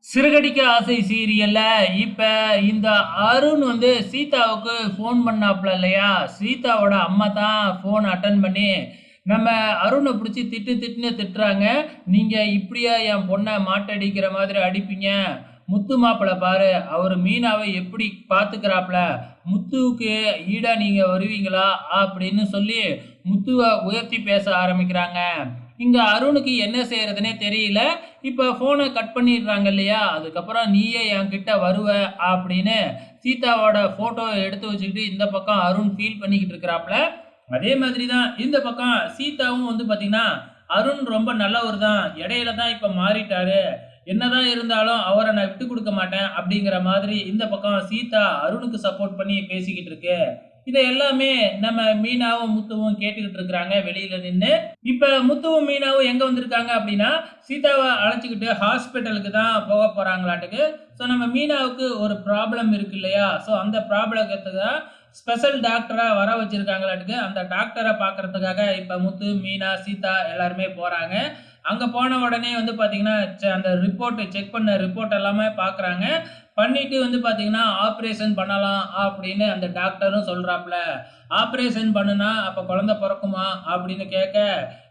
சிறகடிக்க ஆசை சீரியல்ல இப்ப இந்த அருண் சீதாவுக்கு ஃபோன் பண்ணாப்ல இல்லையா? சீதாவோட அம்மா தான் ஃபோன் அட்டெண்ட் பண்ணி, நம்ம அருண புடிச்சு திட்டு திட்டுன்னு திட்டுறாங்க. "நீங்க இப்படியா என் பொண்ண மாட்டடிக்கிற மாதிரி அடிப்பீங்க? முத்து மாப்பிள பாரு, அவரு மீனாவ எப்படி பாத்துக்கிறாப்ல. முத்துவுக்கு ஈடா நீங்க வருவீங்களா?" அப்படின்னு சொல்லி முத்துவ உயர்த்தி பேச ஆரம்பிக்கிறாங்க. இங்க அருணுக்கு என்ன செய்றதுன்னே தெரியல. இப்ப ஃபோன கட் பண்ணிடுறாங்க இல்லையா? அதுக்கப்புறம் "நீயே என்கிட்ட வருவ" அப்படின்னு சீதாவோட ஃபோட்டோவ எடுத்து வச்சுக்கிட்டு இந்த பக்கம் அருண் ஃபீல் பண்ணிக்கிட்டு இருக்கிறாப்ல. அதே மாதிரி தான் இந்த பக்கம் சீதாவும் பார்த்தீங்கன்னா, அருண் ரொம்ப நல்லவர் தான். இடையில தான் இப்ப மாறிட்டாரு. என்னதான் இருந்தாலும் அவர நான் விட்டுக் குடுக்க மாட்டேன் அப்படிங்கிற மாதிரி இந்த பக்கம் சீதா அருணுக்கு சப்போர்ட் பண்ணி பேசிக்கிட்டு இருக்கு. இத எல்லாமே நம்ம மீனாவும், முத்துவும் கேட்டுக்கிட்டு இருக்கிறாங்க வெளியில நின்னு. இப்ப முத்துவும், மீனாவும் எங்க வந்திருக்காங்க அப்படின்னா, சீதாவ அழைச்சுக்கிட்டு ஹாஸ்பிட்டலுக்கு தான் போக போறாங்களாட்டுக்கு. ஸோ நம்ம மீனாவுக்கு ஒரு ப்ராப்ளம் இருக்கு இல்லையா? ஸோ அந்த ப்ராப்ளத்துக்கு தான் ஸ்பெஷல் டாக்டரா வர வச்சிருக்காங்களாட்டுக்கு. அந்த டாக்டர பார்க்கறதுக்காக இப்ப முத்து, மீனா, சீதா எல்லாருமே போறாங்க. அங்க போன உடனே பார்த்தீங்கன்னா, அந்த ரிப்போர்ட் செக் பண்ண ரிப்போர்ட் எல்லாமே பார்க்குறாங்க. பண்ணிட்டு பார்த்தீங்கன்னா, ஆப்ரேஷன் பண்ணலாம் அப்படின்னு அந்த டாக்டரும் சொல்றாப்ல. ஆப்ரேஷன் பண்ணுனா அப்ப குழந்தை பொறக்குமா? அப்படின்னு கேட்க,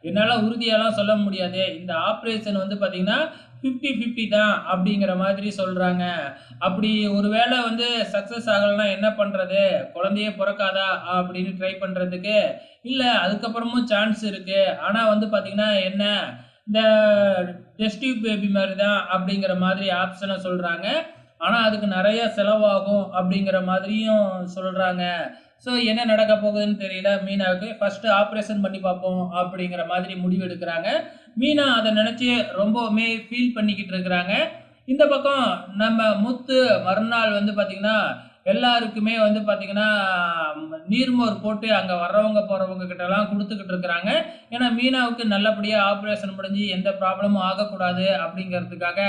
என்னால உறுதியாலாம் சொல்ல முடியாது. இந்த ஆப்ரேஷன் பார்த்தீங்கன்னா, 50, 50 தான் அப்படிங்கிற மாதிரி சொல்றாங்க. அப்படி ஒரு வேளை சக்சஸ் ஆகலன்னா என்ன பண்றது? குழந்தையே பொறக்காதா? அப்படின்னு ட்ரை பண்றதுக்கு, இல்ல அதுக்கப்புறமும் சான்ஸ் இருக்கு. ஆனா பார்த்தீங்கன்னா என்ன, இந்த டெஸ்ட் டியூப் பேபி மாரி தான் அப்படிங்கிற மாதிரி ஆப்ஷன சொல்றாங்க. ஆனா அதுக்கு நெறைய செலவாகும் அப்படிங்கிற மாதிரியும் சொல்றாங்க. ஸோ என்ன நடக்க போகுதுன்னு தெரியல மீனாவுக்கு. ஃபர்ஸ்ட் ஆப்ரேஷன் பண்ணி பார்ப்போம் அப்படிங்கிற மாதிரி முடிவு எடுக்குறாங்க. மீனா அத நெனச்சு ரொம்பவுமே ஃபீல் பண்ணிக்கிட்டு இருக்கிறாங்க. இந்த பக்கம் நம்ம முத்து மறுநாள் பார்த்தீங்கன்னா, எல்லாருக்குமே பார்த்தீங்கன்னா, நீர்மோர் போட்டு அங்க வர்றவங்க போறவங்க கிட்டலாம் குடுத்துக்கிட்டு இருக்கிறாங்க. ஏன்னா மீனாவுக்கு நல்லபடியா ஆப்ரேஷன் முடிஞ்சு எந்த ப்ராப்ளமும் ஆகக்கூடாது அப்படிங்கிறதுக்காக,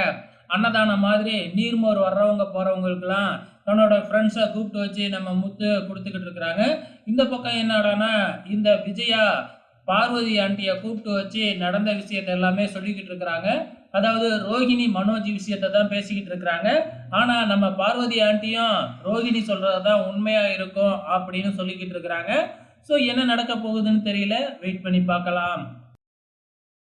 அன்னதானம் மாதிரி நீர்மோர் வர்றவங்க போறவங்களுக்கெல்லாம் தன்னோட ஃப்ரெண்ட்ஸ கூப்பிட்டு வச்சு நம்ம முத்து குடுத்துக்கிட்டு இருக்கிறாங்க. இந்த பக்கம் என்னடான்னா, இந்த விஜயா பார்வதி ஆண்டிய கூப்பிட்டு வச்சு நடந்த விஷயத்த எல்லாமே சொல்லிக்கிட்டு இருக்கிறாங்க. அதாவது ரோஹிணி, மனோஜ் விஷயத்த தான் பேசிக்கிட்டு இருக்கிறாங்க. ஆனா நம்ம பார்வதி ஆண்டியும் ரோஹிணி சொல்றது தான் உண்மையா இருக்கும் அப்படின்னு சொல்லிக்கிட்டு இருக்கிறாங்க. ஸோ என்ன நடக்க போகுதுன்னு தெரியல. வெயிட் பண்ணி பார்க்கலாம்.